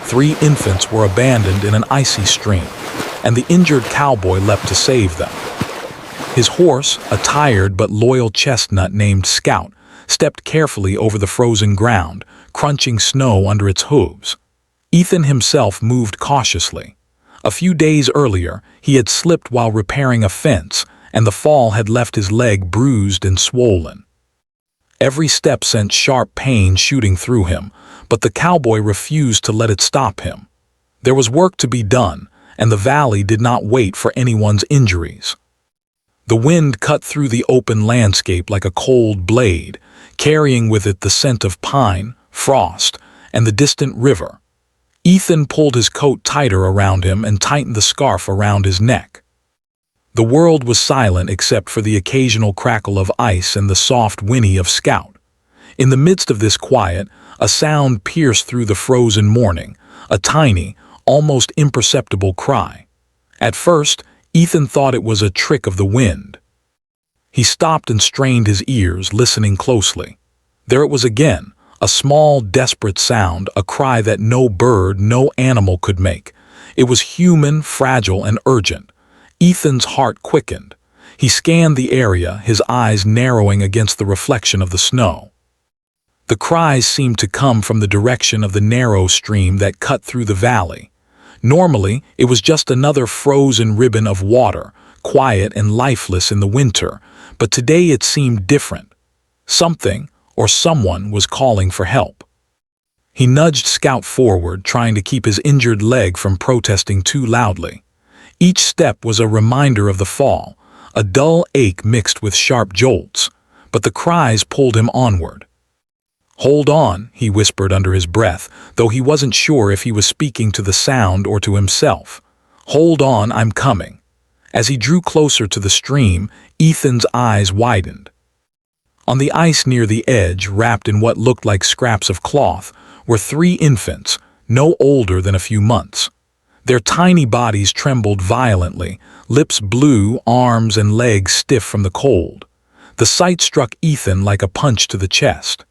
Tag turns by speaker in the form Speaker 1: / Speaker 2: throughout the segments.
Speaker 1: 3 infants were abandoned in an icy stream, and the injured cowboy leapt to save them. His horse, a tired but loyal chestnut named Scout, stepped carefully over the frozen ground, crunching snow under its hooves. Ethan himself moved cautiously. A few days earlier, he had slipped while repairing a fence, and the fall had left his leg bruised and swollen. Every step sent sharp pain shooting through him, but the cowboy refused to let it stop him. There was work to be done, and the valley did not wait for anyone's injuries. The wind cut through the open landscape like a cold blade, carrying with it the scent of pine, frost, and the distant river. Ethan pulled his coat tighter around him and tightened the scarf around his neck. The world was silent except for the occasional crackle of ice and the soft whinny of Scout. In the midst of this quiet, a sound pierced through the frozen morning, a tiny, almost imperceptible cry. At first, Ethan thought it was a trick of the wind. He stopped and strained his ears, listening closely. There it was again, a small, desperate sound, a cry that no bird, no animal could make. It was human, fragile, and urgent. Ethan's heart quickened. He scanned the area, his eyes narrowing against the reflection of the snow. The cries seemed to come from the direction of the narrow stream that cut through the valley. Normally, it was just another frozen ribbon of water, quiet and lifeless in the winter, but today it seemed different. Something, or someone, was calling for help. He nudged Scout forward, trying to keep his injured leg from protesting too loudly. Each step was a reminder of the fall, a dull ache mixed with sharp jolts, but the cries pulled him onward. "Hold on," he whispered under his breath, though he wasn't sure if he was speaking to the sound or to himself. "Hold on, I'm coming." As he drew closer to the stream, Ethan's eyes widened. On the ice near the edge, wrapped in what looked like scraps of cloth, were 3 infants, no older than a few months. Their tiny bodies trembled violently, lips blue, arms and legs stiff from the cold. The sight struck Ethan like a punch to the chest.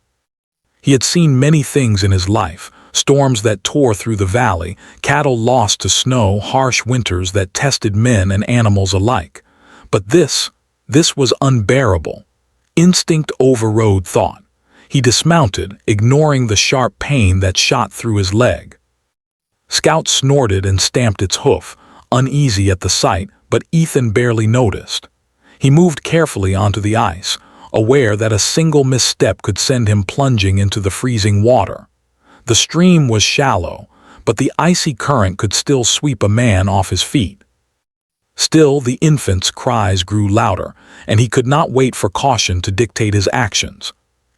Speaker 1: He had seen many things in his life, storms that tore through the valley, cattle lost to snow, harsh winters that tested men and animals alike. But this was unbearable. Instinct overrode thought. He dismounted, ignoring the sharp pain that shot through his leg. Scout snorted and stamped its hoof, uneasy at the sight, but Ethan barely noticed. He moved carefully onto the ice, aware that a single misstep could send him plunging into the freezing water. The stream was shallow, but the icy current could still sweep a man off his feet. Still, the infant's cries grew louder, and he could not wait for caution to dictate his actions.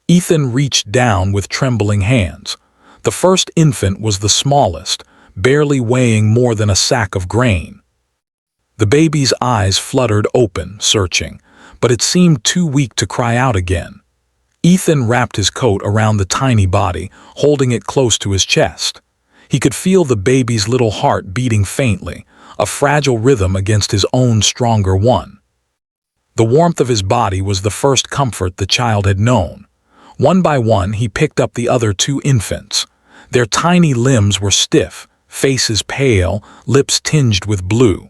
Speaker 1: Ethan reached down with trembling hands. The first infant was the smallest, barely weighing more than a sack of grain. The baby's eyes fluttered open, searching, but it seemed too weak to cry out again. Ethan wrapped his coat around the tiny body, holding it close to his chest. He could feel the baby's little heart beating faintly, a fragile rhythm against his own stronger one. The warmth of his body was the first comfort the child had known. One by one, he picked up the other 2 infants. Their tiny limbs were stiff, faces pale, lips tinged with blue.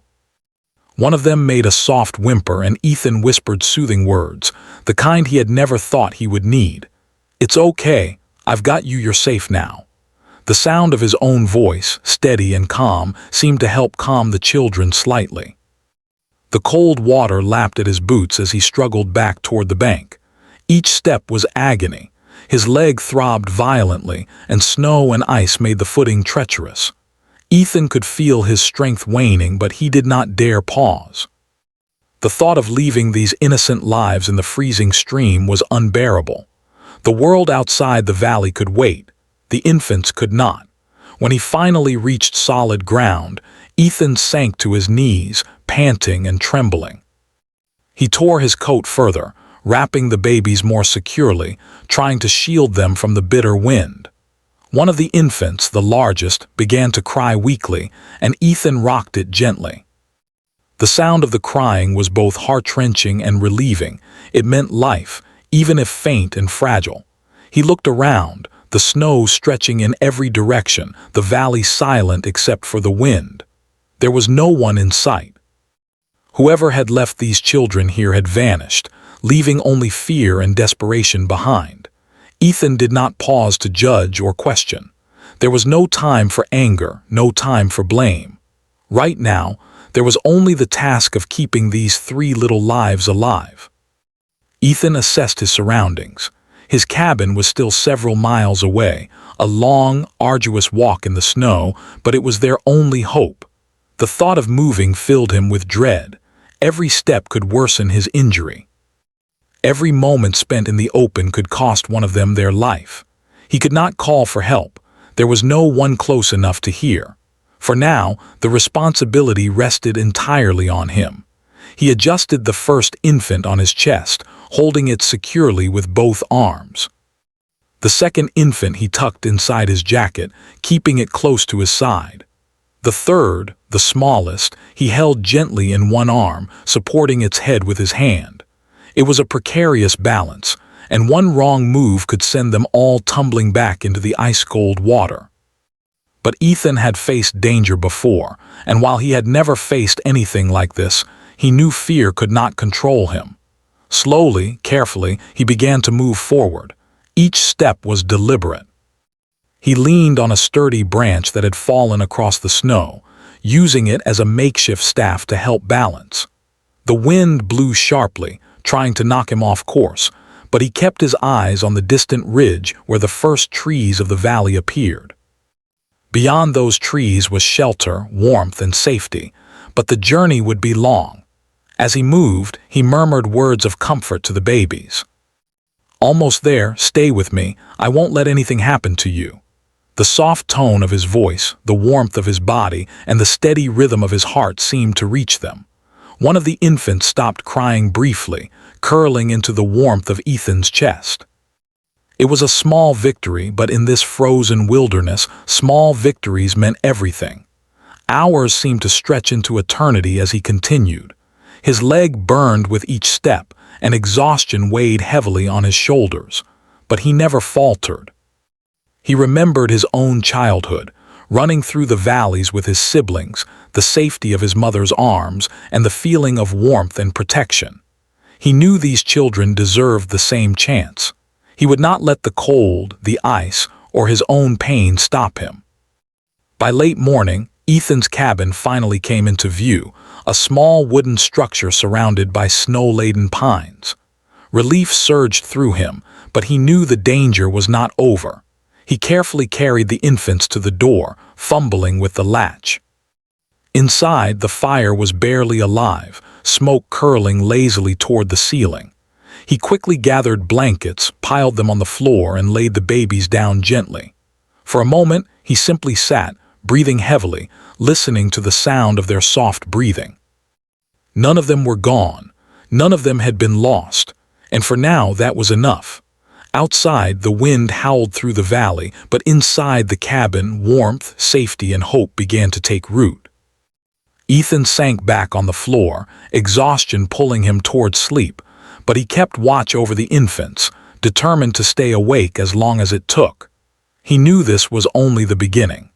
Speaker 1: One of them made a soft whimper, and Ethan whispered soothing words, the kind he had never thought he would need. "It's okay, I've got you, you're safe now." The sound of his own voice, steady and calm, seemed to help calm the children slightly. The cold water lapped at his boots as he struggled back toward the bank. Each step was agony. His leg throbbed violently, and snow and ice made the footing treacherous. Ethan could feel his strength waning, but he did not dare pause. The thought of leaving these innocent lives in the freezing stream was unbearable. The world outside the valley could wait. The infants could not. When he finally reached solid ground, Ethan sank to his knees, panting and trembling. He tore his coat further, wrapping the babies more securely, trying to shield them from the bitter wind. One of the infants, the largest, began to cry weakly, and Ethan rocked it gently. The sound of the crying was both heart-wrenching and relieving. It meant life, even if faint and fragile. He looked around. the snow stretching in every direction, the valley silent except for the wind. There was no one in sight. Whoever had left these children here had vanished, leaving only fear and desperation behind. Ethan did not pause to judge or question. There was no time for anger, no time for blame. Right now, there was only the task of keeping these 3 little lives alive. Ethan assessed his surroundings. His cabin was still several miles away, a long, arduous walk in the snow, but it was their only hope. The thought of moving filled him with dread. Every step could worsen his injury. Every moment spent in the open could cost one of them their life. He could not call for help. There was no one close enough to hear. For now, the responsibility rested entirely on him. He adjusted the first infant on his chest, holding it securely with both arms. The second infant he tucked inside his jacket, keeping it close to his side. The third, the smallest, he held gently in one arm, supporting its head with his hand. It was a precarious balance, and one wrong move could send them all tumbling back into the ice-cold water. But Ethan had faced danger before, and while he had never faced anything like this, he knew fear could not control him. Slowly, carefully, he began to move forward. Each step was deliberate. He leaned on a sturdy branch that had fallen across the snow, using it as a makeshift staff to help balance. The wind blew sharply, trying to knock him off course, but he kept his eyes on the distant ridge where the first trees of the valley appeared. Beyond those trees was shelter, warmth, and safety, but the journey would be long. As he moved, he murmured words of comfort to the babies. "Almost there, stay with me, I won't let anything happen to you." The soft tone of his voice, the warmth of his body, and the steady rhythm of his heart seemed to reach them. One of the infants stopped crying briefly, curling into the warmth of Ethan's chest. It was a small victory, but in this frozen wilderness, small victories meant everything. Hours seemed to stretch into eternity as he continued. His leg burned with each step, and exhaustion weighed heavily on his shoulders, but he never faltered. He remembered his own childhood, running through the valleys with his siblings, the safety of his mother's arms, and the feeling of warmth and protection. He knew these children deserved the same chance. He would not let the cold, the ice, or his own pain stop him. By late morning, Ethan's cabin finally came into view, a small wooden structure surrounded by snow-laden pines. Relief surged through him, but he knew the danger was not over. He carefully carried the infants to the door, fumbling with the latch. Inside, the fire was barely alive, smoke curling lazily toward the ceiling. He quickly gathered blankets, piled them on the floor, and laid the babies down gently. For a moment, he simply sat, breathing heavily, listening to the sound of their soft breathing. None of them were gone. None of them had been lost. And for now, that was enough. Outside, the wind howled through the valley, but inside the cabin, warmth, safety, and hope began to take root. Ethan sank back on the floor, exhaustion pulling him toward sleep, but he kept watch over the infants, determined to stay awake as long as it took. He knew this was only the beginning.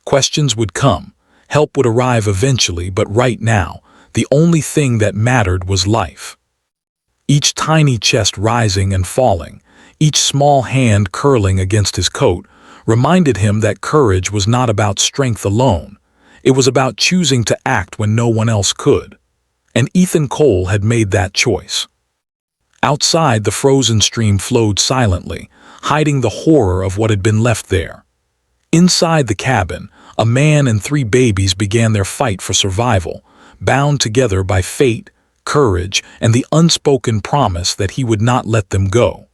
Speaker 1: Questions would come, help would arrive eventually, but right now, the only thing that mattered was life. Each tiny chest rising and falling, each small hand curling against his coat, reminded him that courage was not about strength alone. It was about choosing to act when no one else could. And Ethan Cole had made that choice. Outside, the frozen stream flowed silently, hiding the horror of what had been left there. Inside the cabin, a man and 3 babies began their fight for survival, bound together by fate, courage, and the unspoken promise that he would not let them go.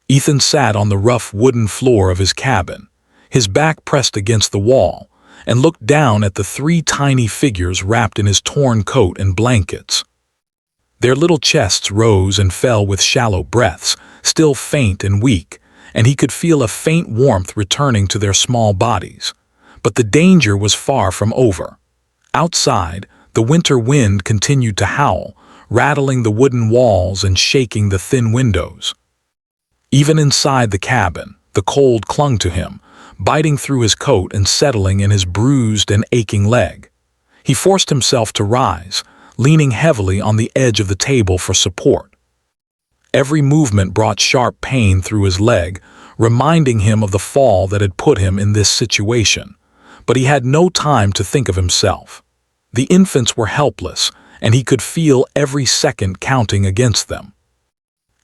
Speaker 1: Ethan sat on the rough wooden floor of his cabin, his back pressed against the wall, and looked down at the 3 tiny figures wrapped in his torn coat and blankets. Their little chests rose and fell with shallow breaths, still faint and weak, and he could feel a faint warmth returning to their small bodies. But the danger was far from over. Outside, the winter wind continued to howl, rattling the wooden walls and shaking the thin windows. Even inside the cabin, The cold clung to him, biting through his coat and settling in his bruised and aching leg. He forced himself to rise, leaning heavily on the edge of the table for support. Every movement brought sharp pain through his leg, reminding him of the fall that had put him in this situation. But he had no time to think of himself. The infants were helpless, and he could feel every second counting against them.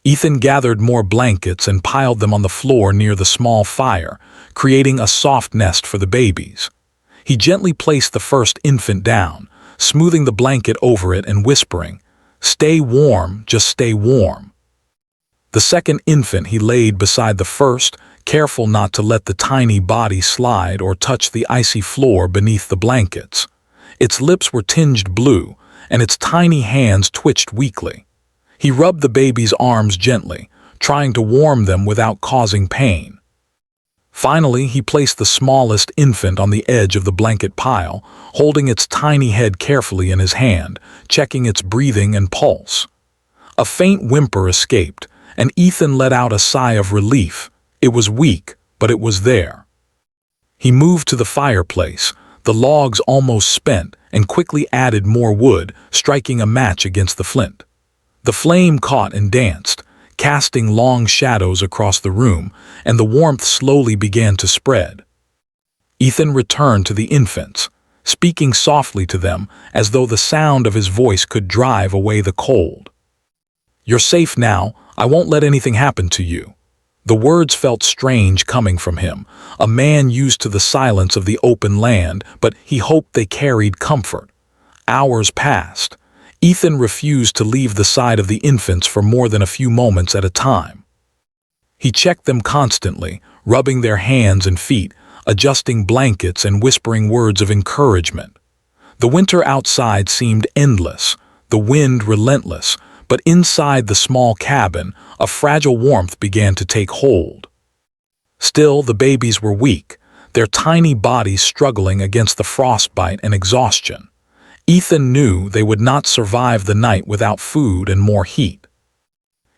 Speaker 1: Ethan gathered more blankets and piled them on the floor near the small fire, creating a soft nest for the babies. He gently placed the first infant down, smoothing the blanket over it and whispering, "Stay warm, just stay warm." The second infant he laid beside the first, careful not to let the tiny body slide or touch the icy floor beneath the blankets. Its lips were tinged blue, and its tiny hands twitched weakly. He rubbed the baby's arms gently, trying to warm them without causing pain. Finally, he placed the smallest infant on the edge of the blanket pile, holding its tiny head carefully in his hand, checking its breathing and pulse. A faint whimper escaped, and Ethan let out a sigh of relief. It was weak, but it was there. He moved to the fireplace, the logs almost spent, and quickly added more wood, striking a match against the flint. The flame caught and danced, casting long shadows across the room, and the warmth slowly began to spread. Ethan returned to the infants, speaking softly to them as though the sound of his voice could drive away the cold. "You're safe now. I won't let anything happen to you." The words felt strange coming from him, a man used to the silence of the open land, but he hoped they carried comfort. Hours passed. Ethan refused to leave the side of the infants for more than a few moments at a time. He checked them constantly, rubbing their hands and feet, adjusting blankets and whispering words of encouragement. The winter outside seemed endless, the wind relentless, but inside the small cabin, a fragile warmth began to take hold. Still, the babies were weak, their tiny bodies struggling against the frostbite and exhaustion. Ethan knew they would not survive the night without food and more heat.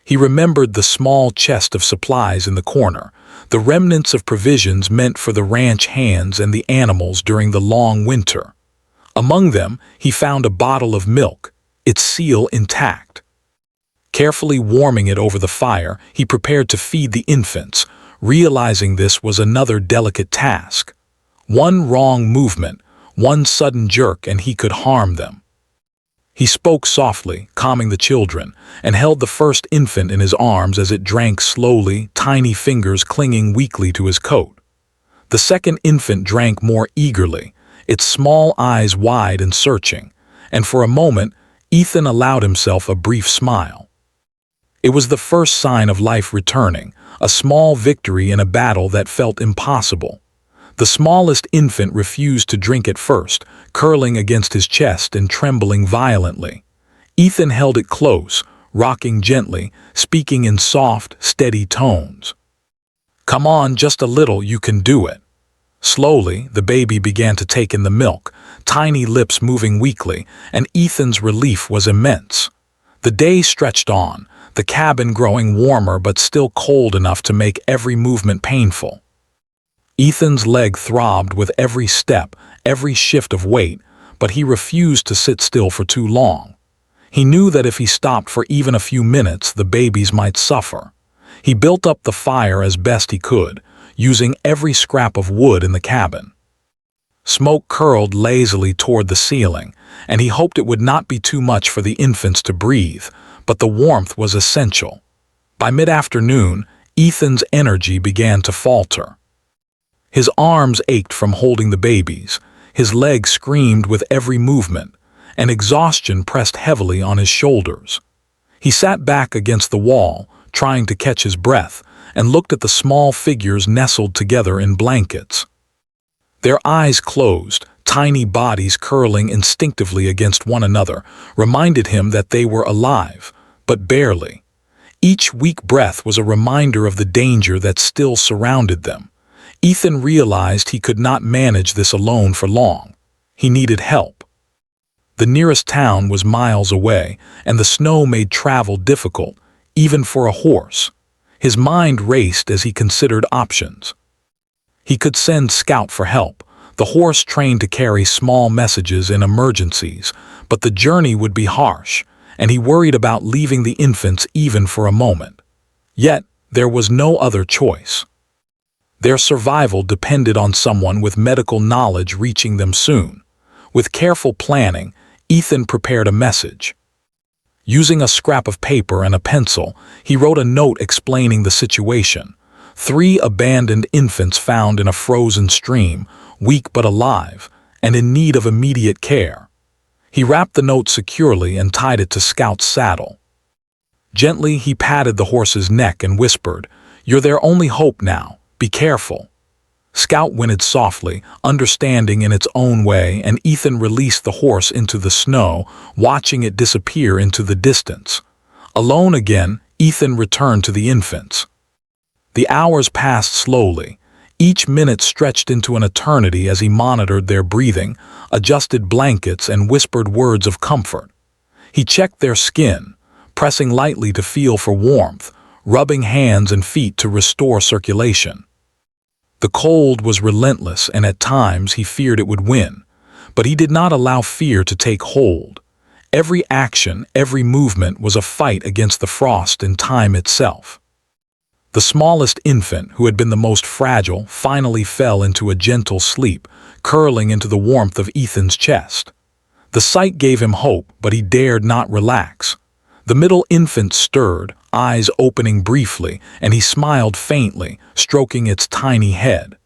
Speaker 1: He remembered the small chest of supplies in the corner, the remnants of provisions meant for the ranch hands and the animals during the long winter. Among them, he found a bottle of milk, its seal intact. Carefully warming it over the fire, he prepared to feed the infants, realizing this was another delicate task. One wrong movement, one sudden jerk, and he could harm them. He spoke softly, calming the children, and held the first infant in his arms as it drank slowly, tiny fingers clinging weakly to his coat. The second infant drank more eagerly, its small eyes wide and searching, and for a moment, Ethan allowed himself a brief smile. It was the first sign of life returning, a small victory in a battle that felt impossible. The smallest infant refused to drink at first, curling against his chest and trembling violently. Ethan held it close, rocking gently, speaking in soft, steady tones. "Come on, just a little, you can do it." Slowly, the baby began to take in the milk, tiny lips moving weakly, and Ethan's relief was immense. The day stretched on, the cabin growing warmer but still cold enough to make every movement painful. Ethan's leg throbbed with every step, every shift of weight, but he refused to sit still for too long. He knew that if he stopped for even a few minutes, the babies might suffer. He built up the fire as best he could, using every scrap of wood in the cabin. Smoke curled lazily toward the ceiling, and he hoped it would not be too much for the infants to breathe, but the warmth was essential. By mid-afternoon, Ethan's energy began to falter. His arms ached from holding the babies, his legs screamed with every movement, and exhaustion pressed heavily on his shoulders. He sat back against the wall, trying to catch his breath, and looked at the small figures nestled together in blankets. Their eyes closed, tiny bodies curling instinctively against one another, reminded him that they were alive, but barely. Each weak breath was a reminder of the danger that still surrounded them. Ethan realized he could not manage this alone for long. He needed help. The nearest town was miles away, and the snow made travel difficult, even for a horse. His mind raced as he considered options. He could send Scout for help, the horse trained to carry small messages in emergencies, but the journey would be harsh, and he worried about leaving the infants even for a moment. Yet, there was no other choice. Their survival depended on someone with medical knowledge reaching them soon. With careful planning, Ethan prepared a message. Using a scrap of paper and a pencil, he wrote a note explaining the situation. 3 abandoned infants found in a frozen stream, weak but alive, and in need of immediate care. He wrapped the note securely and tied it to Scout's saddle. Gently, he patted the horse's neck and whispered, "You're their only hope now. Be careful." Scout whinnied softly, understanding in its own way, and Ethan released the horse into the snow, watching it disappear into the distance. Alone again, Ethan returned to the infants. The hours passed slowly. Each minute stretched into an eternity as he monitored their breathing, adjusted blankets, and whispered words of comfort. He checked their skin, pressing lightly to feel for warmth, rubbing hands and feet to restore circulation. The cold was relentless, and at times he feared it would win, but he did not allow fear to take hold. Every action, every movement was a fight against the frost and time itself. The smallest infant, who had been the most fragile, finally fell into a gentle sleep, curling into the warmth of Ethan's chest. The sight gave him hope, but he dared not relax. The middle infant stirred, eyes opening briefly, and he smiled faintly, stroking its tiny head.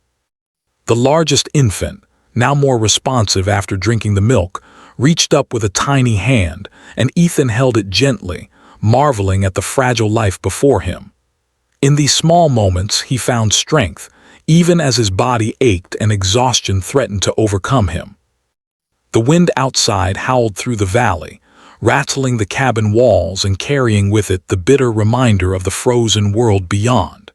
Speaker 1: The largest infant, now more responsive after drinking the milk, reached up with a tiny hand, and Ethan held it gently, marveling at the fragile life before him. In these small moments, he found strength, even as his body ached and exhaustion threatened to overcome him. The wind outside howled through the valley, rattling the cabin walls and carrying with it the bitter reminder of the frozen world beyond.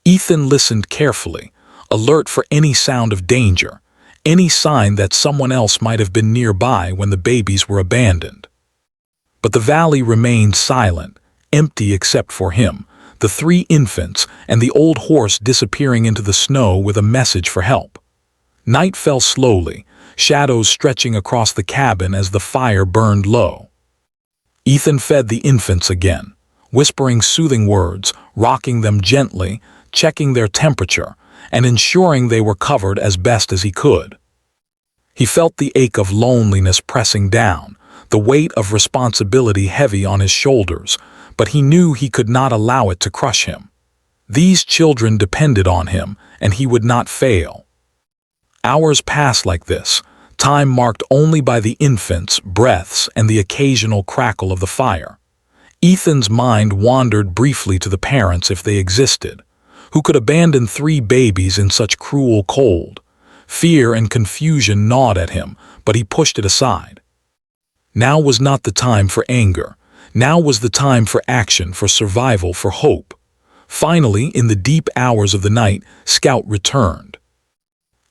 Speaker 1: Ethan listened carefully, alert for any sound of danger, any sign that someone else might have been nearby when the babies were abandoned. But the valley remained silent, empty except for him, the 3 infants, and the old horse disappearing into the snow with a message for help. Night fell slowly, shadows stretching across the cabin as the fire burned low. Ethan fed the infants again, whispering soothing words, rocking them gently, checking their temperature, and ensuring they were covered as best as he could. He felt the ache of loneliness pressing down, the weight of responsibility heavy on his shoulders, but he knew he could not allow it to crush him. These children depended on him, and he would not fail. Hours passed like this, time marked only by the infants' breaths and the occasional crackle of the fire. Ethan's mind wandered briefly to the parents, if they existed. Who could abandon 3 babies in such cruel cold? Fear and confusion gnawed at him, but he pushed it aside. Now was not the time for anger. Now was the time for action, for survival, for hope. Finally, in the deep hours of the night, Scout returned.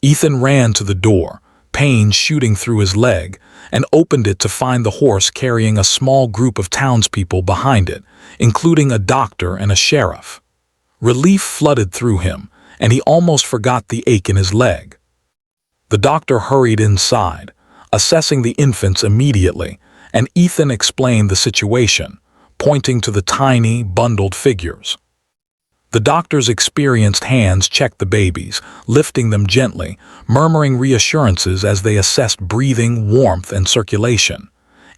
Speaker 1: Ethan ran to the door, pain shooting through his leg, and opened it to find the horse carrying a small group of townspeople behind it, including a doctor and a sheriff. Relief flooded through him, and he almost forgot the ache in his leg. The doctor hurried inside, assessing the infants immediately, and Ethan explained the situation, pointing to the tiny, bundled figures. The doctor's experienced hands checked the babies, lifting them gently, murmuring reassurances as they assessed breathing, warmth, and circulation.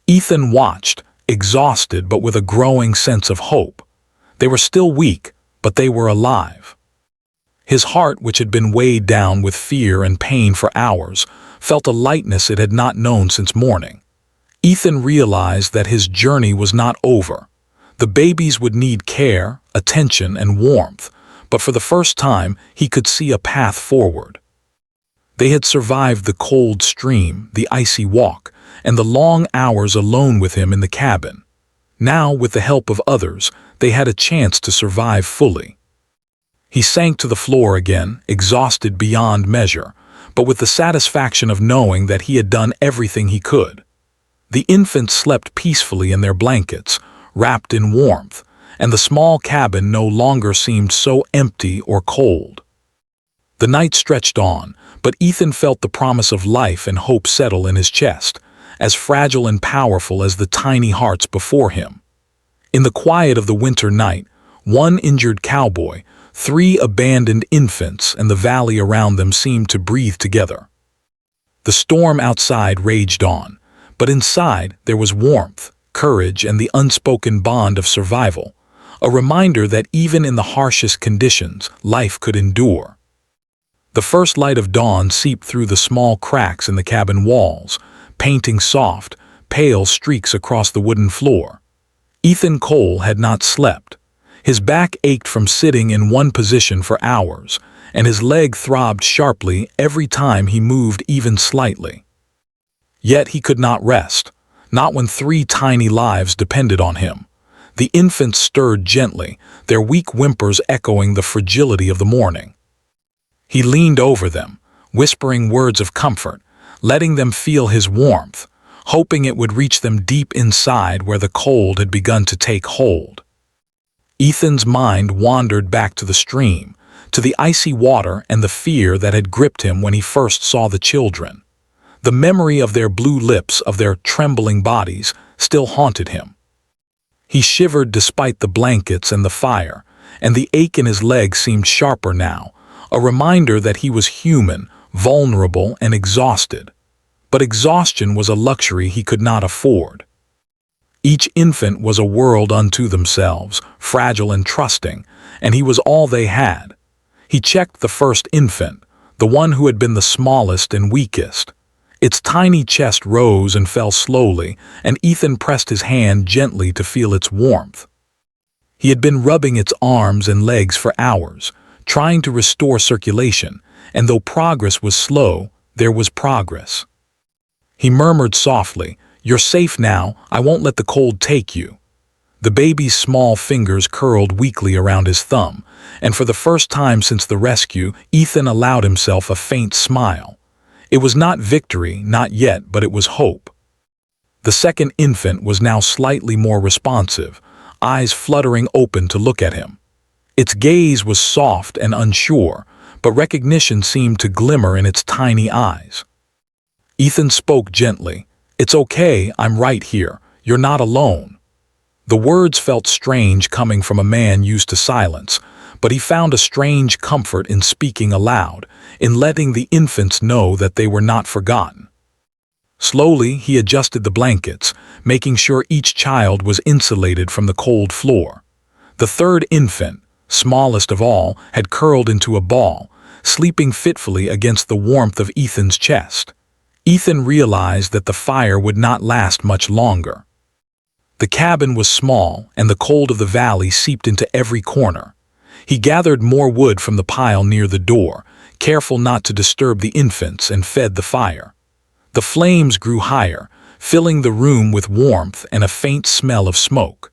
Speaker 1: Ethan watched, exhausted but with a growing sense of hope. They were still weak, but they were alive. His heart, which had been weighed down with fear and pain for hours, felt a lightness it had not known since morning. Ethan realized that his journey was not over. The babies would need care, attention, and warmth, but for the first time he could see a path forward. They had survived the cold stream, the icy walk, and the long hours alone with him in the cabin. Now, with the help of others, they had a chance to survive fully. He sank to the floor again, exhausted beyond measure, but with the satisfaction of knowing that he had done everything he could. The infants slept peacefully in their blankets, wrapped in warmth, and the small cabin no longer seemed so empty or cold. The night stretched on, but Ethan felt the promise of life and hope settle in his chest, as fragile and powerful as the tiny hearts before him. In the quiet of the winter night, one injured cowboy, 3 abandoned infants, and the valley around them seemed to breathe together. The storm outside raged on, but inside there was warmth, courage, and the unspoken bond of survival, a reminder that even in the harshest conditions, life could endure. The first light of dawn seeped through the small cracks in the cabin walls, painting soft, pale streaks across the wooden floor. Ethan Cole had not slept. His back ached from sitting in one position for hours, and his leg throbbed sharply every time he moved even slightly. Yet he could not rest, not when 3 tiny lives depended on him. The infants stirred gently, their weak whimpers echoing the fragility of the morning. He leaned over them, whispering words of comfort, letting them feel his warmth, hoping it would reach them deep inside where the cold had begun to take hold. Ethan's mind wandered back to the stream, to the icy water and the fear that had gripped him when he first saw the children. The memory of their blue lips, of their trembling bodies, still haunted him. He shivered despite the blankets and the fire, and the ache in his leg seemed sharper now, a reminder that he was human, vulnerable, and exhausted. But exhaustion was a luxury he could not afford. Each infant was a world unto themselves, fragile and trusting, and he was all they had. He checked the first infant, the one who had been the smallest and weakest. Its tiny chest rose and fell slowly, and Ethan pressed his hand gently to feel its warmth. He had been rubbing its arms and legs for hours, trying to restore circulation, and though progress was slow, there was progress. He murmured softly, "You're safe now, I won't let the cold take you." The baby's small fingers curled weakly around his thumb, and for the first time since the rescue, Ethan allowed himself a faint smile. It was not victory, not yet, but it was hope. The second infant was now slightly more responsive, eyes fluttering open to look at him. Its gaze was soft and unsure, but recognition seemed to glimmer in its tiny eyes. Ethan spoke gently, "It's okay, I'm right here. You're not alone." The words felt strange coming from a man used to silence, but he found a strange comfort in speaking aloud, in letting the infants know that they were not forgotten. Slowly, he adjusted the blankets, making sure each child was insulated from the cold floor. The third infant, smallest of all, had curled into a ball, sleeping fitfully against the warmth of Ethan's chest. Ethan realized that the fire would not last much longer. The cabin was small, and the cold of the valley seeped into every corner. He gathered more wood from the pile near the door, careful not to disturb the infants, and fed the fire. The flames grew higher, filling the room with warmth and a faint smell of smoke.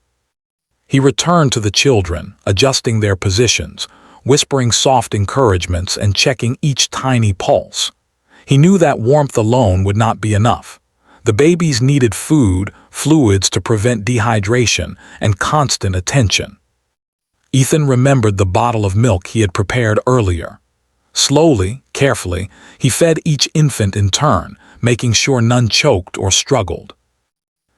Speaker 1: He returned to the children, adjusting their positions, whispering soft encouragements and checking each tiny pulse. He knew that warmth alone would not be enough. The babies needed food, fluids to prevent dehydration, and constant attention. Ethan remembered the bottle of milk he had prepared earlier. Slowly, carefully, he fed each infant in turn, making sure none choked or struggled.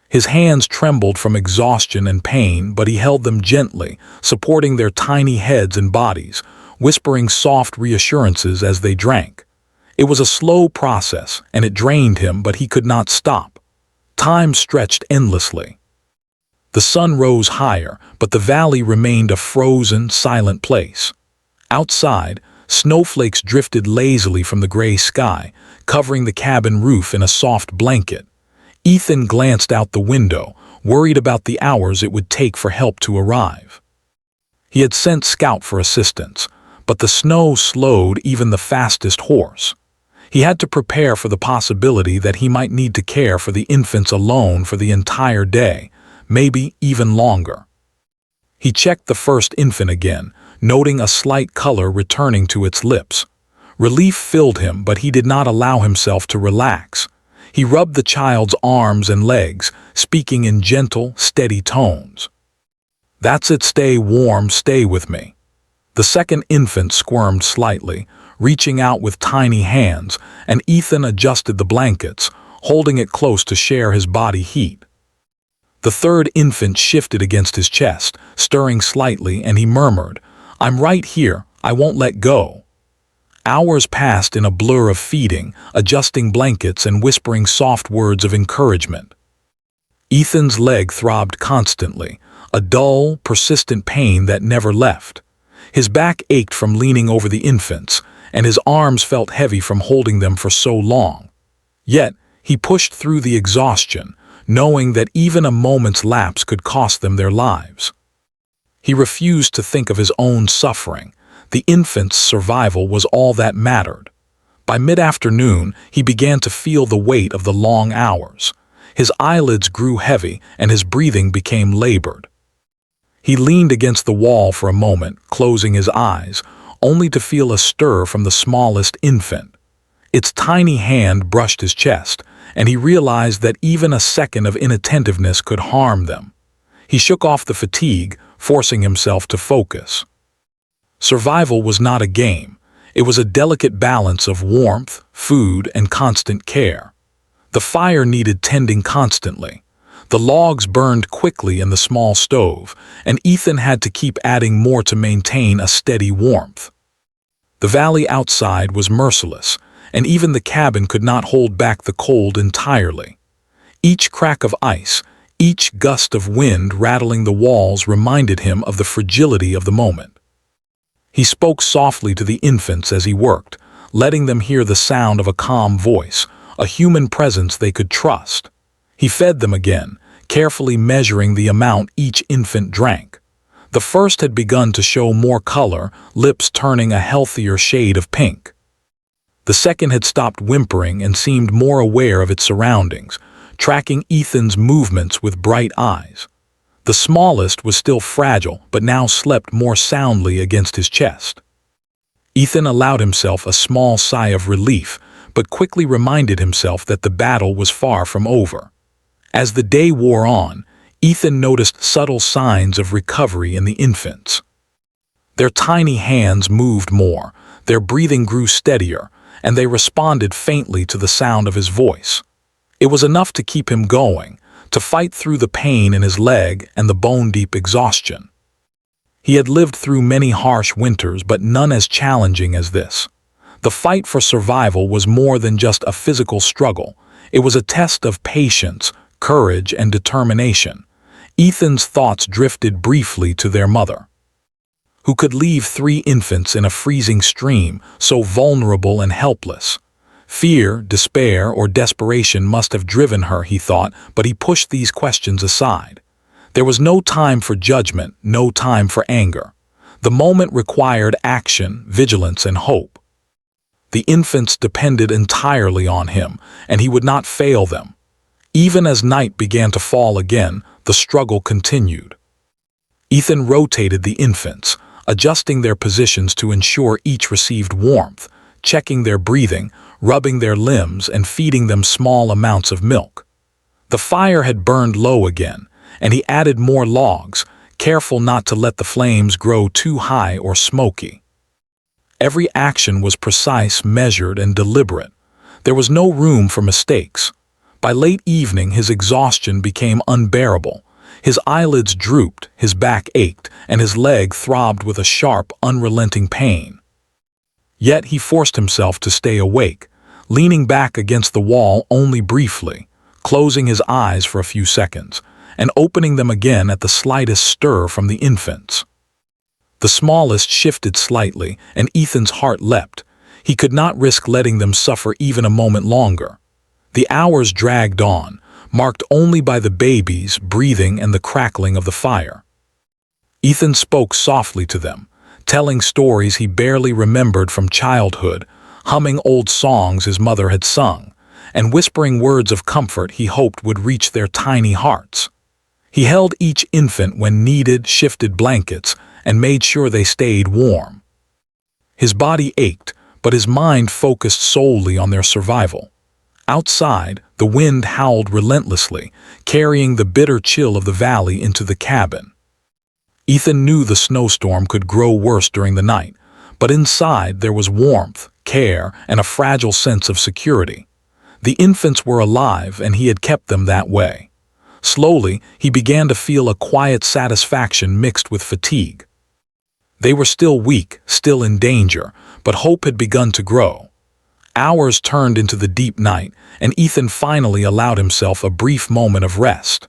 Speaker 1: His hands trembled from exhaustion and pain, but he held them gently, supporting their tiny heads and bodies, whispering soft reassurances as they drank. It was a slow process, and it drained him, but he could not stop. Time stretched endlessly. The sun rose higher, but the valley remained a frozen, silent place. Outside, snowflakes drifted lazily from the gray sky, covering the cabin roof in a soft blanket. Ethan glanced out the window, worried about the hours it would take for help to arrive. He had sent Scout for assistance, but the snow slowed even the fastest horse. He had to prepare for the possibility that he might need to care for the infants alone for the entire day, maybe even longer. He checked the first infant again, noting a slight color returning to its lips. Relief filled him, but he did not allow himself to relax. He rubbed the child's arms and legs, speaking in gentle, steady tones. "That's it, stay warm, stay with me." The second infant squirmed slightly, reaching out with tiny hands, and Ethan adjusted the blankets, holding it close to share his body heat. The third infant shifted against his chest, stirring slightly, and he murmured, "I'm right here, I won't let go." Hours passed in a blur of feeding, adjusting blankets and whispering soft words of encouragement. Ethan's leg throbbed constantly, a dull, persistent pain that never left. His back ached from leaning over the infants, and his arms felt heavy from holding them for so long. Yet, he pushed through the exhaustion, knowing that even a moment's lapse could cost them their lives. He refused to think of his own suffering. The infant's survival was all that mattered. By mid-afternoon, he began to feel the weight of the long hours. His eyelids grew heavy, and his breathing became labored. He leaned against the wall for a moment, closing his eyes, only to feel a stir from the smallest infant. Its tiny hand brushed his chest, and he realized that even a second of inattentiveness could harm them. He shook off the fatigue, forcing himself to focus. Survival was not a game. It was a delicate balance of warmth, food, and constant care. The fire needed tending constantly. The logs burned quickly in the small stove, and Ethan had to keep adding more to maintain a steady warmth. The valley outside was merciless, and even the cabin could not hold back the cold entirely. Each crack of ice, each gust of wind rattling the walls reminded him of the fragility of the moment. He spoke softly to the infants as he worked, letting them hear the sound of a calm voice, a human presence they could trust. He fed them again, carefully measuring the amount each infant drank. The first had begun to show more color, lips turning a healthier shade of pink. The second had stopped whimpering and seemed more aware of its surroundings, tracking Ethan's movements with bright eyes. The smallest was still fragile, but now slept more soundly against his chest. Ethan allowed himself a small sigh of relief, but quickly reminded himself that the battle was far from over. As the day wore on, Ethan noticed subtle signs of recovery in the infants. Their tiny hands moved more, their breathing grew steadier, and they responded faintly to the sound of his voice. It was enough to keep him going, to fight through the pain in his leg and the bone-deep exhaustion. He had lived through many harsh winters, but none as challenging as this. The fight for survival was more than just a physical struggle. It was a test of patience, courage, and determination. Ethan's thoughts drifted briefly to their mother. Who could leave 3 infants in a freezing stream, so vulnerable and helpless? Fear, despair, or desperation must have driven her, he thought, but he pushed these questions aside. There was no time for judgment, no time for anger. The moment required action, vigilance, and hope. The infants depended entirely on him, and he would not fail them. Even as night began to fall again, the struggle continued. Ethan rotated the infants, adjusting their positions to ensure each received warmth, checking their breathing, rubbing their limbs, and feeding them small amounts of milk. The fire had burned low again, and he added more logs, careful not to let the flames grow too high or smoky. Every action was precise, measured, and deliberate. There was no room for mistakes. By late evening, his exhaustion became unbearable. His eyelids drooped, his back ached, and his leg throbbed with a sharp, unrelenting pain. Yet he forced himself to stay awake, leaning back against the wall only briefly, closing his eyes for a few seconds, and opening them again at the slightest stir from the infants. The smallest shifted slightly, and Ethan's heart leapt. He could not risk letting them suffer even a moment longer. The hours dragged on, marked only by the baby's breathing and the crackling of the fire. Ethan spoke softly to them, telling stories he barely remembered from childhood, humming old songs his mother had sung, and whispering words of comfort he hoped would reach their tiny hearts. He held each infant when needed, shifted blankets, and made sure they stayed warm. His body ached, but his mind focused solely on their survival. Outside, the wind howled relentlessly, carrying the bitter chill of the valley into the cabin. Ethan knew the snowstorm could grow worse during the night, but inside there was warmth, care, and a fragile sense of security. The infants were alive, and he had kept them that way. Slowly, he began to feel a quiet satisfaction mixed with fatigue. They were still weak, still in danger, but hope had begun to grow. Hours turned into the deep night, and Ethan finally allowed himself a brief moment of rest.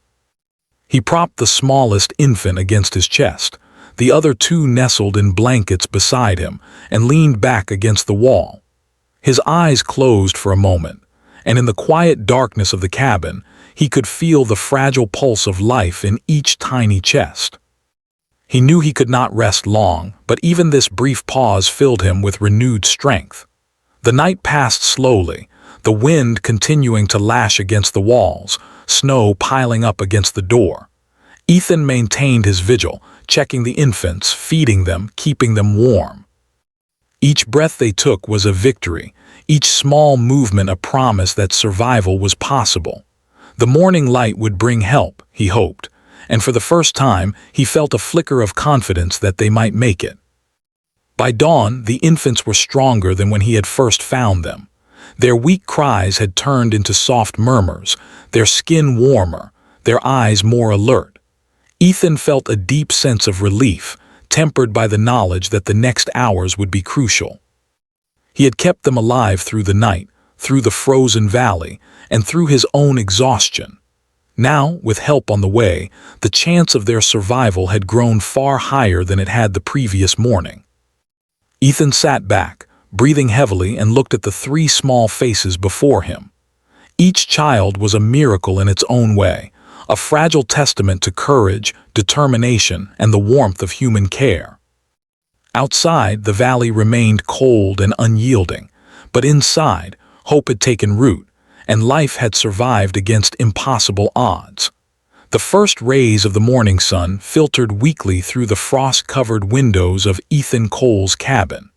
Speaker 1: He propped the smallest infant against his chest. The other two nestled in blankets beside him and leaned back against the wall. His eyes closed for a moment, and in the quiet darkness of the cabin, he could feel the fragile pulse of life in each tiny chest. He knew he could not rest long, but even this brief pause filled him with renewed strength. The night passed slowly, the wind continuing to lash against the walls, snow piling up against the door. Ethan maintained his vigil, checking the infants, feeding them, keeping them warm. Each breath they took was a victory, each small movement a promise that survival was possible. The morning light would bring help, he hoped, and for the first time he felt a flicker of confidence that they might make it. By dawn, the infants were stronger than when he had first found them. Their weak cries had turned into soft murmurs, their skin warmer, their eyes more alert. Ethan felt a deep sense of relief, tempered by the knowledge that the next hours would be crucial. He had kept them alive through the night, through the frozen valley, and through his own exhaustion. Now, with help on the way, the chance of their survival had grown far higher than it had the previous morning. Ethan sat back, breathing heavily, and looked at the three small faces before him. Each child was a miracle in its own way, a fragile testament to courage, determination, and the warmth of human care. Outside, the valley remained cold and unyielding, but inside, hope had taken root, and life had survived against impossible odds. The first rays of the morning sun filtered weakly through the frost-covered windows of Ethan Cole's cabin.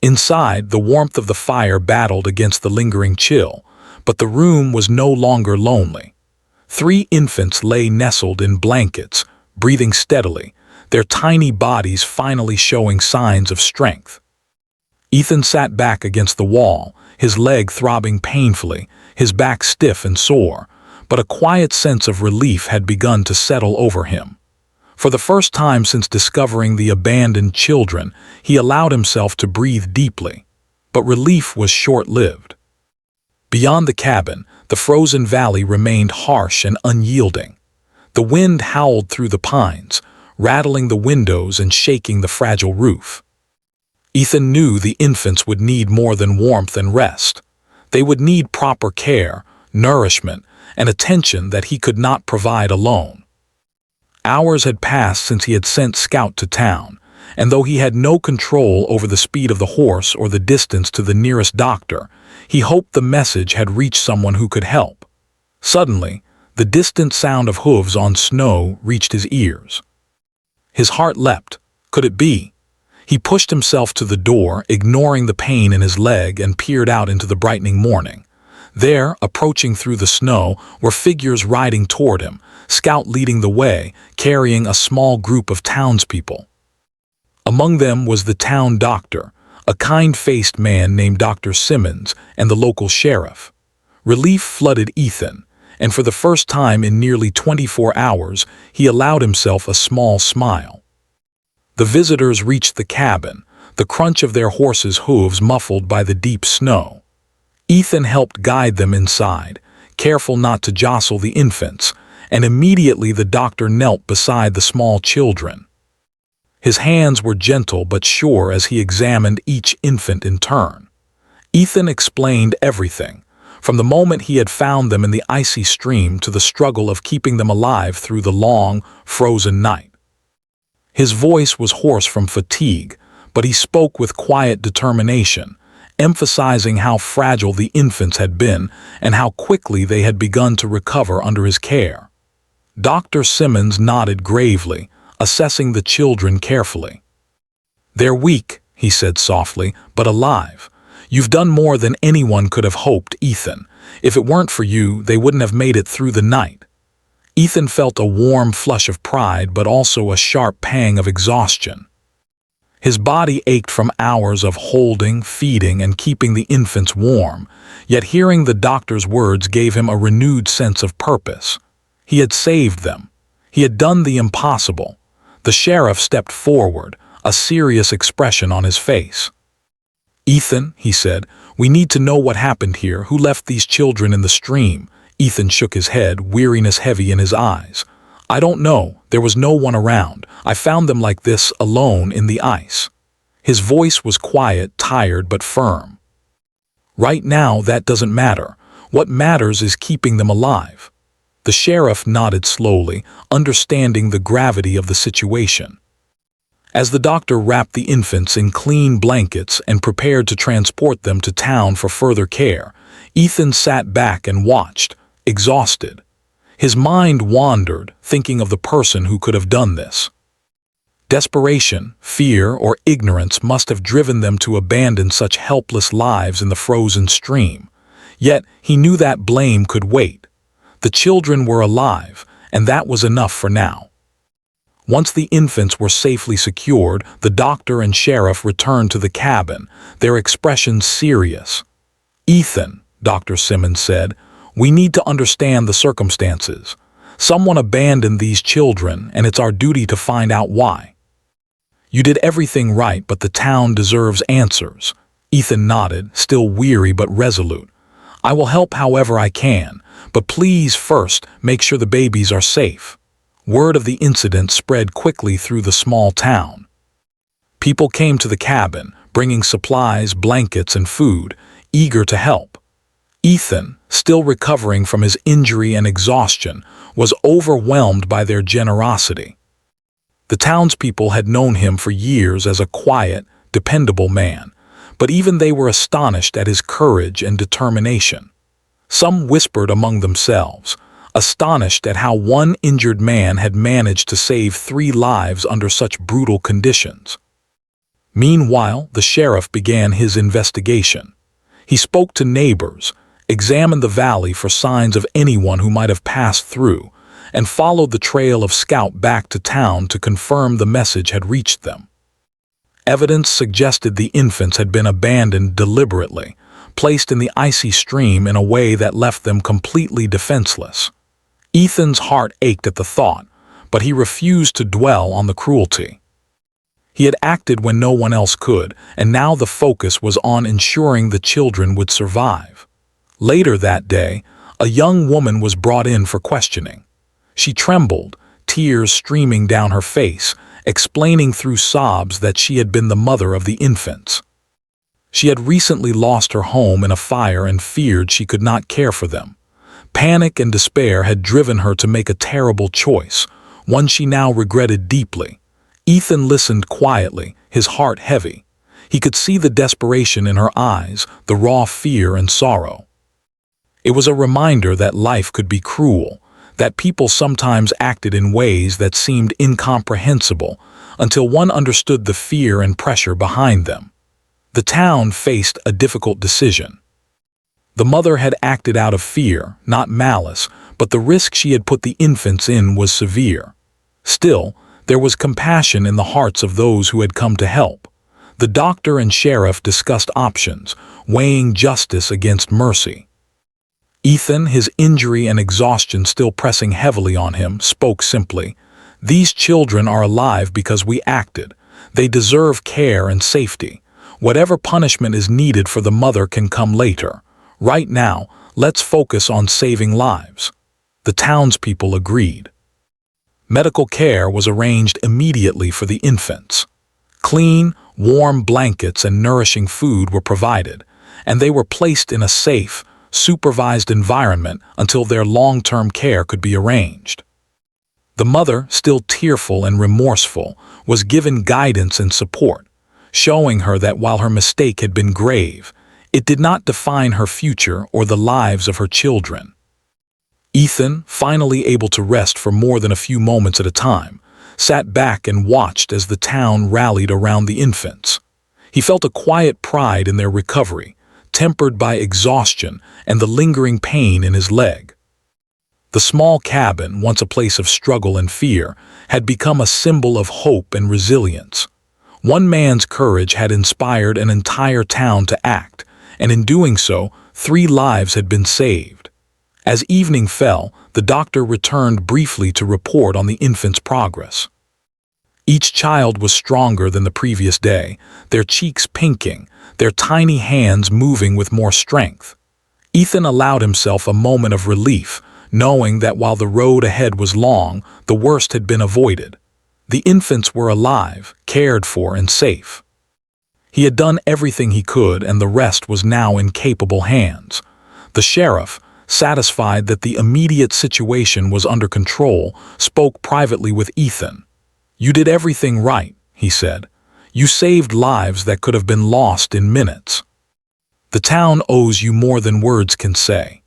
Speaker 1: Inside, the warmth of the fire battled against the lingering chill, but the room was no longer lonely. Three infants lay nestled in blankets, breathing steadily, their tiny bodies finally showing signs of strength. Ethan sat back against the wall, his leg throbbing painfully, his back stiff and sore, but a quiet sense of relief had begun to settle over him. For the first time since discovering the abandoned children, he allowed himself to breathe deeply. But relief was short-lived. Beyond the cabin, the frozen valley remained harsh and unyielding. The wind howled through the pines, rattling the windows and shaking the fragile roof. Ethan knew the infants would need more than warmth and rest. They would need proper care, nourishment, and attention that he could not provide alone. Hours had passed since he had sent Scout to town, and though he had no control over the speed of the horse or the distance to the nearest doctor, he hoped the message had reached someone who could help. Suddenly, the distant sound of hooves on snow reached his ears. His heart leapt. Could it be? He pushed himself to the door, ignoring the pain in his leg, and peered out into the brightening morning. There, approaching through the snow, were figures riding toward him, Scout leading the way, carrying a small group of townspeople. Among them was the town doctor, a kind-faced man named Dr. Simmons, and the local sheriff. Relief flooded Ethan, and for the first time in nearly 24 hours, he allowed himself a small smile. The visitors reached the cabin, the crunch of their horses' hooves muffled by the deep snow. Ethan helped guide them inside, careful not to jostle the infants, and immediately the doctor knelt beside the small children. His hands were gentle but sure as he examined each infant in turn. Ethan explained everything, from the moment he had found them in the icy stream to the struggle of keeping them alive through the long, frozen night. His voice was hoarse from fatigue, but he spoke with quiet determination, emphasizing how fragile the infants had been and how quickly they had begun to recover under his care. Dr. Simmons nodded gravely, assessing the children carefully. "They're weak," he said softly, "but alive. You've done more than anyone could have hoped, Ethan. If it weren't for you, they wouldn't have made it through the night." Ethan felt a warm flush of pride but also a sharp pang of exhaustion. His body ached from hours of holding, feeding, and keeping the infants warm, yet hearing the doctor's words gave him a renewed sense of purpose. He had saved them. He had done the impossible. The sheriff stepped forward, a serious expression on his face. "Ethan," he said, "we need to know what happened here. Who left these children in the stream?" Ethan shook his head, weariness heavy in his eyes. "I don't know. There was no one around. I found them like this, alone in the ice." His voice was quiet, tired, but firm. "Right now, that doesn't matter. What matters is keeping them alive." The sheriff nodded slowly, understanding the gravity of the situation. As the doctor wrapped the infants in clean blankets and prepared to transport them to town for further care, Ethan sat back and watched, exhausted. His mind wandered, thinking of the person who could have done this. Desperation, fear, or ignorance must have driven them to abandon such helpless lives in the frozen stream. Yet he knew that blame could wait. The children were alive, and that was enough for now. Once the infants were safely secured, the doctor and sheriff returned to the cabin, their expressions serious. "Ethan," Dr. Simmons said, "we need to understand the circumstances. Someone abandoned these children, and it's our duty to find out why." "You did everything right, but the town deserves answers." Ethan nodded, still weary but resolute. "I will help however I can, but please first make sure the babies are safe." Word of the incident spread quickly through the small town. People came to the cabin, bringing supplies, blankets, and food, eager to help. Ethan, still recovering from his injury and exhaustion, was overwhelmed by their generosity. The townspeople had known him for years as a quiet, dependable man, but even they were astonished at his courage and determination. Some whispered among themselves, astonished at how one injured man had managed to save 3 lives under such brutal conditions. Meanwhile, the sheriff began his investigation. He spoke to neighbors, examined the valley for signs of anyone who might have passed through, and followed the trail of Scout back to town to confirm the message had reached them. Evidence suggested the infants had been abandoned deliberately, placed in the icy stream in a way that left them completely defenseless. Ethan's heart ached at the thought, but he refused to dwell on the cruelty. He had acted when no one else could, and now the focus was on ensuring the children would survive. Later that day, a young woman was brought in for questioning. She trembled, tears streaming down her face, explaining through sobs that she had been the mother of the infants. She had recently lost her home in a fire and feared she could not care for them. Panic and despair had driven her to make a terrible choice, one she now regretted deeply. Ethan listened quietly, his heart heavy. He could see the desperation in her eyes, the raw fear and sorrow. It was a reminder that life could be cruel, that people sometimes acted in ways that seemed incomprehensible until one understood the fear and pressure behind them. The town faced a difficult decision. The mother had acted out of fear, not malice, but the risk she had put the infants in was severe. Still, there was compassion in the hearts of those who had come to help. The doctor and sheriff discussed options, weighing justice against mercy. Ethan, his injury and exhaustion still pressing heavily on him, spoke simply, "These children are alive because we acted. They deserve care and safety. Whatever punishment is needed for the mother can come later. Right now, let's focus on saving lives." The townspeople agreed. Medical care was arranged immediately for the infants. Clean, warm blankets and nourishing food were provided, and they were placed in a safe, supervised environment until their long-term care could be arranged. The mother, still tearful and remorseful, was given guidance and support, showing her that while her mistake had been grave, it did not define her future or the lives of her children. Ethan, finally able to rest for more than a few moments at a time, sat back and watched as the town rallied around the infants. He felt a quiet pride in their recovery, tempered by exhaustion and the lingering pain in his leg. The small cabin, once a place of struggle and fear, had become a symbol of hope and resilience. One man's courage had inspired an entire town to act, and in doing so, 3 lives had been saved. As evening fell, the doctor returned briefly to report on the infant's progress. Each child was stronger than the previous day, their cheeks pinking, their tiny hands moving with more strength. Ethan allowed himself a moment of relief, knowing that while the road ahead was long, the worst had been avoided. The infants were alive, cared for, and safe. He had done everything he could, and the rest was now in capable hands. The sheriff, satisfied that the immediate situation was under control, spoke privately with Ethan. "You did everything right," he said. "You saved lives that could have been lost in minutes. The town owes you more than words can say."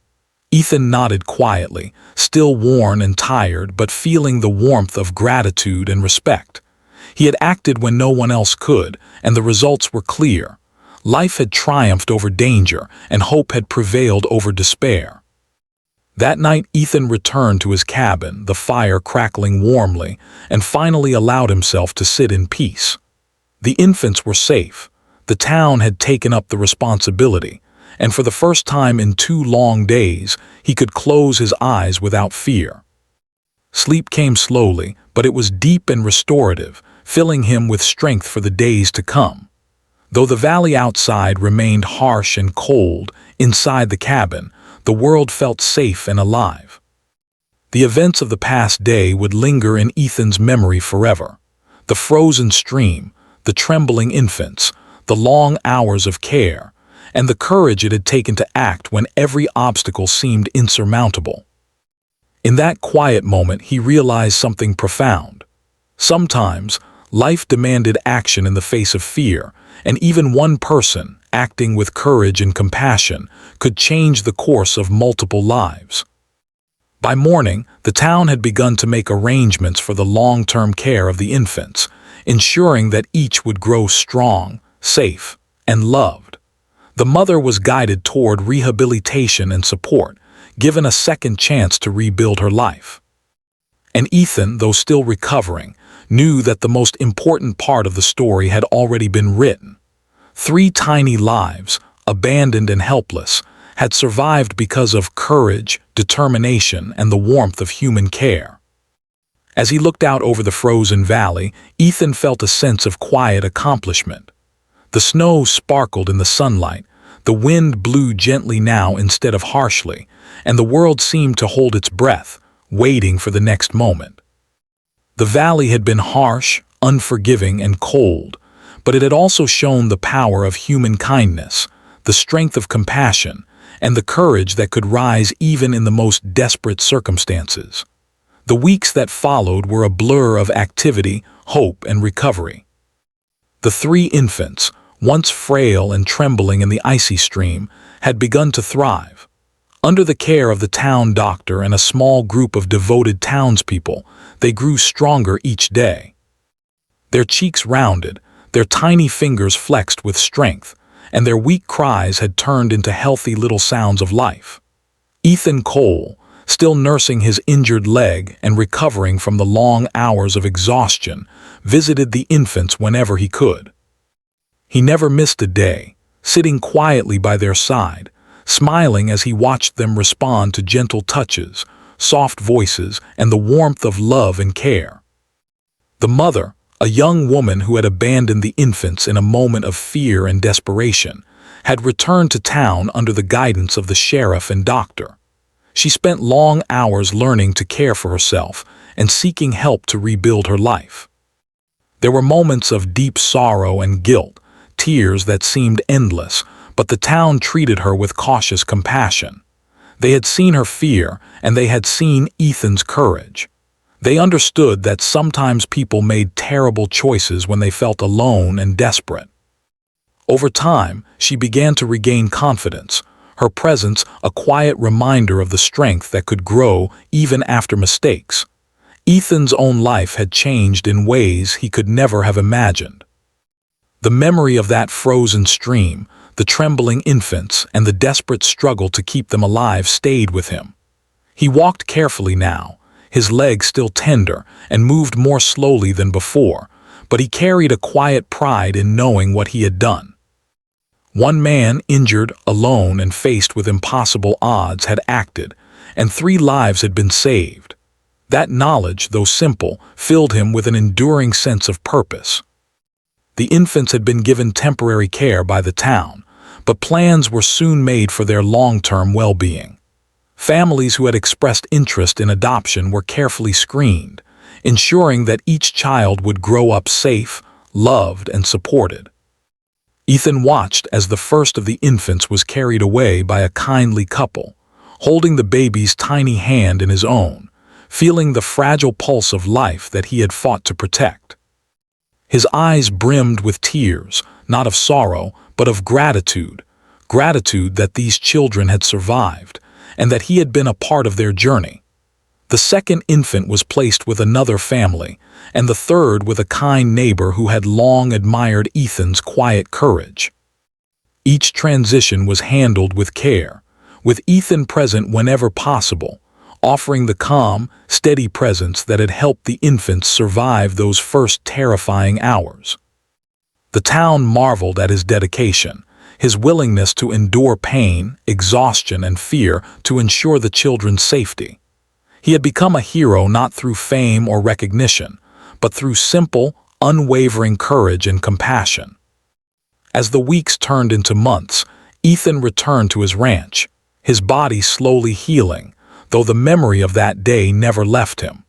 Speaker 1: Ethan nodded quietly, still worn and tired, but feeling the warmth of gratitude and respect. He had acted when no one else could, and the results were clear. Life had triumphed over danger, and hope had prevailed over despair. That night Ethan returned to his cabin, the fire crackling warmly, and finally allowed himself to sit in peace. The infants were safe. The town had taken up the responsibility, and for the first time in 2 long days, he could close his eyes without fear. Sleep came slowly, but it was deep and restorative, filling him with strength for the days to come. Though the valley outside remained harsh and cold, inside the cabin, the world felt safe and alive. The events of the past day would linger in Ethan's memory forever. The frozen stream, the trembling infants, the long hours of care, and the courage it had taken to act when every obstacle seemed insurmountable. In that quiet moment, he realized something profound. Sometimes, life demanded action in the face of fear, and even one person, acting with courage and compassion, could change the course of multiple lives. By morning, the town had begun to make arrangements for the long-term care of the infants, ensuring that each would grow strong, safe, and loved. The mother was guided toward rehabilitation and support, given a second chance to rebuild her life. And Ethan, though still recovering, knew that the most important part of the story had already been written. 3 tiny lives, abandoned and helpless, had survived because of courage, determination, and the warmth of human care. As he looked out over the frozen valley, Ethan felt a sense of quiet accomplishment. The snow sparkled in the sunlight, the wind blew gently now instead of harshly, and the world seemed to hold its breath, waiting for the next moment. The valley had been harsh, unforgiving, and cold, but it had also shown the power of human kindness, the strength of compassion, and the courage that could rise even in the most desperate circumstances. The weeks that followed were a blur of activity, hope, and recovery. The 3 infants, once frail and trembling in the icy stream, had begun to thrive. Under the care of the town doctor and a small group of devoted townspeople, they grew stronger each day. Their cheeks rounded, their tiny fingers flexed with strength, and their weak cries had turned into healthy little sounds of life. Ethan Cole, still nursing his injured leg and recovering from the long hours of exhaustion, visited the infants whenever he could. He never missed a day, sitting quietly by their side, smiling as he watched them respond to gentle touches, soft voices, and the warmth of love and care. The mother, a young woman who had abandoned the infants in a moment of fear and desperation, had returned to town under the guidance of the sheriff and doctor. She spent long hours learning to care for herself and seeking help to rebuild her life. There were moments of deep sorrow and guilt, tears that seemed endless, but the town treated her with cautious compassion. They had seen her fear, and they had seen Ethan's courage. They understood that sometimes people made terrible choices when they felt alone and desperate. Over time, she began to regain confidence, her presence a quiet reminder of the strength that could grow even after mistakes. Ethan's own life had changed in ways he could never have imagined. The memory of that frozen stream, the trembling infants, and the desperate struggle to keep them alive stayed with him. He walked carefully now, his legs still tender, and moved more slowly than before, but he carried a quiet pride in knowing what he had done. One man, injured, alone, and faced with impossible odds, had acted, and 3 lives had been saved. That knowledge, though simple, filled him with an enduring sense of purpose. The infants had been given temporary care by the town, but plans were soon made for their long-term well-being. Families who had expressed interest in adoption were carefully screened, ensuring that each child would grow up safe, loved, and supported. Ethan watched as the first of the infants was carried away by a kindly couple, holding the baby's tiny hand in his own, feeling the fragile pulse of life that he had fought to protect. His eyes brimmed with tears, not of sorrow, but of gratitude that these children had survived, and that he had been a part of their journey. The second infant was placed with another family, and the third with a kind neighbor who had long admired Ethan's quiet courage. Each transition was handled with care, with Ethan present whenever possible, offering the calm, steady presence that had helped the infants survive those first terrifying hours. The town marveled at his dedication, his willingness to endure pain, exhaustion, and fear to ensure the children's safety. He had become a hero not through fame or recognition, but through simple, unwavering courage and compassion. As the weeks turned into months, Ethan returned to his ranch, his body slowly healing, though the memory of that day never left him.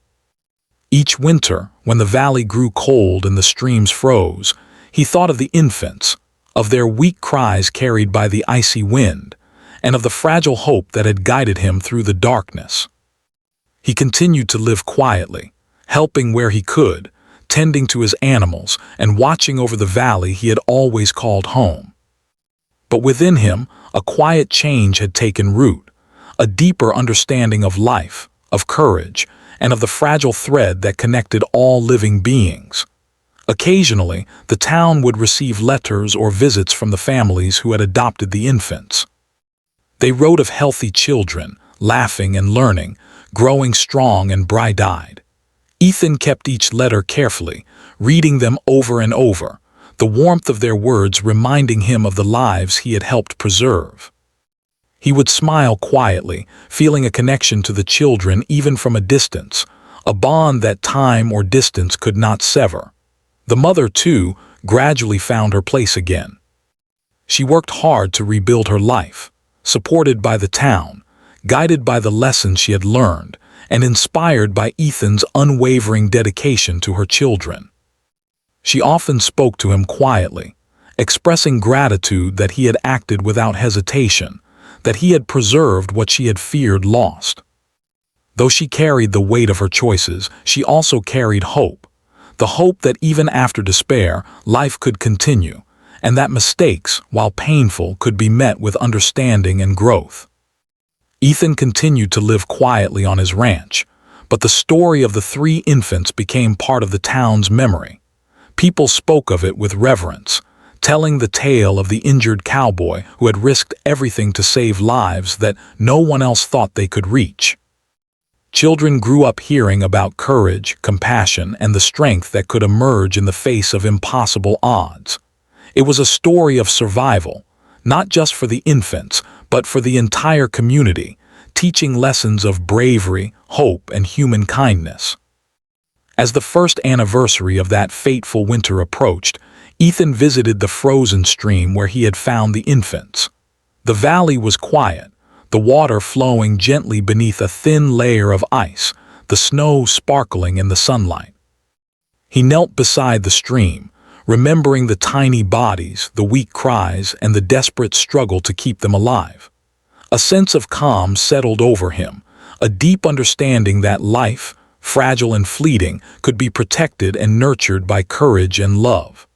Speaker 1: Each winter, when the valley grew cold and the streams froze, he thought of the infants, of their weak cries carried by the icy wind, and of the fragile hope that had guided him through the darkness. He continued to live quietly, helping where he could, tending to his animals, and watching over the valley he had always called home. But within him, a quiet change had taken root, a deeper understanding of life, of courage, and of the fragile thread that connected all living beings. Occasionally, the town would receive letters or visits from the families who had adopted the infants. They wrote of healthy children, laughing and learning, growing strong and bright-eyed. Ethan kept each letter carefully, reading them over and over, the warmth of their words reminding him of the lives he had helped preserve. He would smile quietly, feeling a connection to the children even from a distance, a bond that time or distance could not sever. The mother, too, gradually found her place again. She worked hard to rebuild her life, supported by the town, guided by the lessons she had learned, and inspired by Ethan's unwavering dedication to her children. She often spoke to him quietly, expressing gratitude that he had acted without hesitation, that he had preserved what she had feared lost. Though she carried the weight of her choices, she also carried hope, the hope that even after despair, life could continue, and that mistakes, while painful, could be met with understanding and growth. Ethan continued to live quietly on his ranch, but the story of the 3 infants became part of the town's memory. People spoke of it with reverence, telling the tale of the injured cowboy who had risked everything to save lives that no one else thought they could reach. Children grew up hearing about courage, compassion, and the strength that could emerge in the face of impossible odds. It was a story of survival, not just for the infants, but for the entire community, teaching lessons of bravery, hope, and human kindness. As the first anniversary of that fateful winter approached, Ethan visited the frozen stream where he had found the infants. The valley was quiet, the water flowing gently beneath a thin layer of ice, the snow sparkling in the sunlight. He knelt beside the stream, remembering the tiny bodies, the weak cries, and the desperate struggle to keep them alive. A sense of calm settled over him, a deep understanding that life, fragile and fleeting, could be protected and nurtured by courage and love.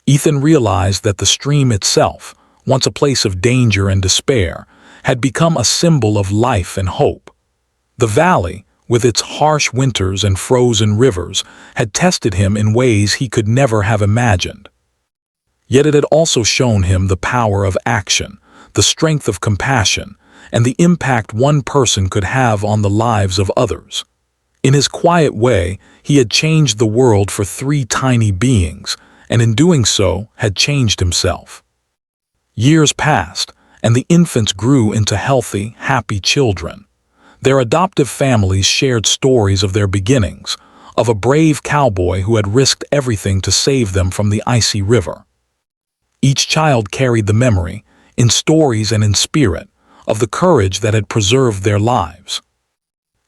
Speaker 1: Ethan realized that the stream itself, once a place of danger and despair, had become a symbol of life and hope. The valley, with its harsh winters and frozen rivers, had tested him in ways he could never have imagined. Yet it had also shown him the power of action, the strength of compassion, and the impact one person could have on the lives of others. In his quiet way, he had changed the world for three tiny beings, and in doing so, had changed himself. Years passed, and the infants grew into healthy, happy children. Their adoptive families shared stories of their beginnings, of a brave cowboy who had risked everything to save them from the icy river. Each child carried the memory, in stories and in spirit, of the courage that had preserved their lives.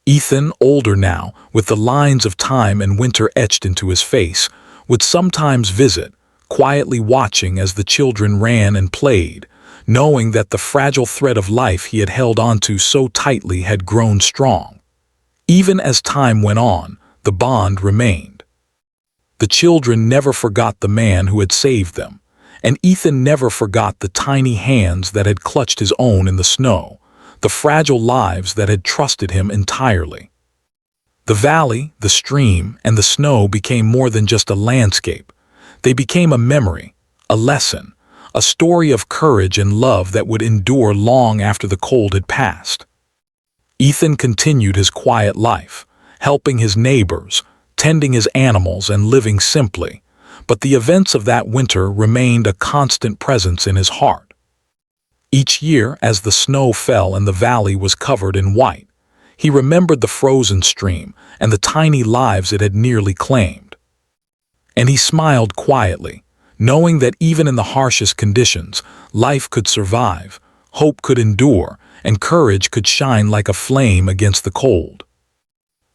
Speaker 1: Ethan, older now, with the lines of time and winter etched into his face, would sometimes visit, quietly watching as the children ran and played, knowing that the fragile thread of life he had held onto so tightly had grown strong. Even as time went on, the bond remained. The children never forgot the man who had saved them, and Ethan never forgot the tiny hands that had clutched his own in the snow, the fragile lives that had trusted him entirely. The valley, the stream, and the snow became more than just a landscape. They became a memory, a lesson, a story of courage and love that would endure long after the cold had passed. Ethan continued his quiet life, helping his neighbors, tending his animals, and living simply, but the events of that winter remained a constant presence in his heart. Each year, as the snow fell and the valley was covered in white, he remembered the frozen stream and the tiny lives it had nearly claimed. And he smiled quietly, knowing that even in the harshest conditions, life could survive, hope could endure, and courage could shine like a flame against the cold.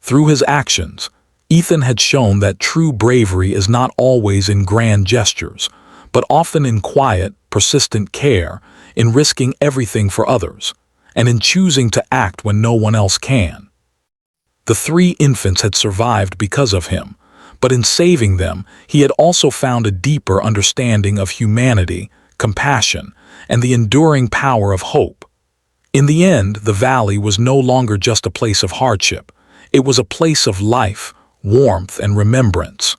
Speaker 1: Through his actions, Ethan had shown that true bravery is not always in grand gestures, but often in quiet, persistent care, in risking everything for others, and in choosing to act when no one else can. The three infants had survived because of him, but in saving them, he had also found a deeper understanding of humanity, compassion, and the enduring power of hope. In the end, the valley was no longer just a place of hardship. It was a place of life, warmth, and remembrance.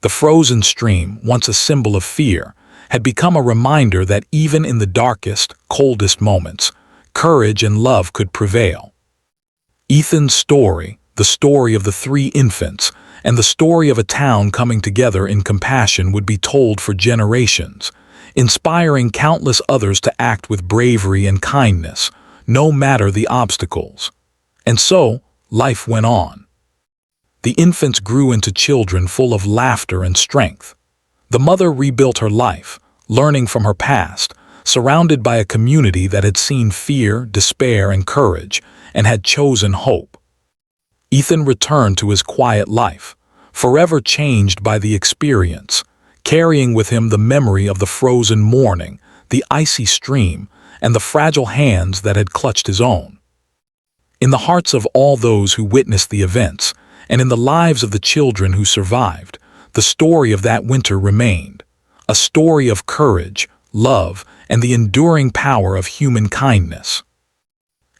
Speaker 1: The frozen stream, once a symbol of fear, had become a reminder that even in the darkest, coldest moments, courage and love could prevail. Ethan's story, the story of the three infants, and the story of a town coming together in compassion would be told for generations, inspiring countless others to act with bravery and kindness, no matter the obstacles. And so, life went on. The infants grew into children full of laughter and strength. The mother rebuilt her life, learning from her past, surrounded by a community that had seen fear, despair, and courage, and had chosen hope. Ethan returned to his quiet life, forever changed by the experience, carrying with him the memory of the frozen morning, the icy stream, and the fragile hands that had clutched his own. In the hearts of all those who witnessed the events, and in the lives of the children who survived, the story of that winter remained, a story of courage, love, and the enduring power of human kindness.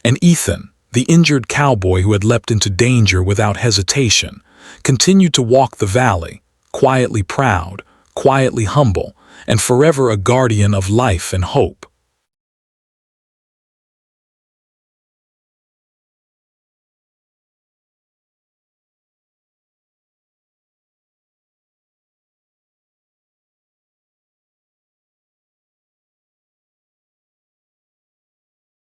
Speaker 1: And Ethan, the injured cowboy who had leapt into danger without hesitation, continued to walk the valley, quietly proud, quietly humble, and forever a guardian of life and hope.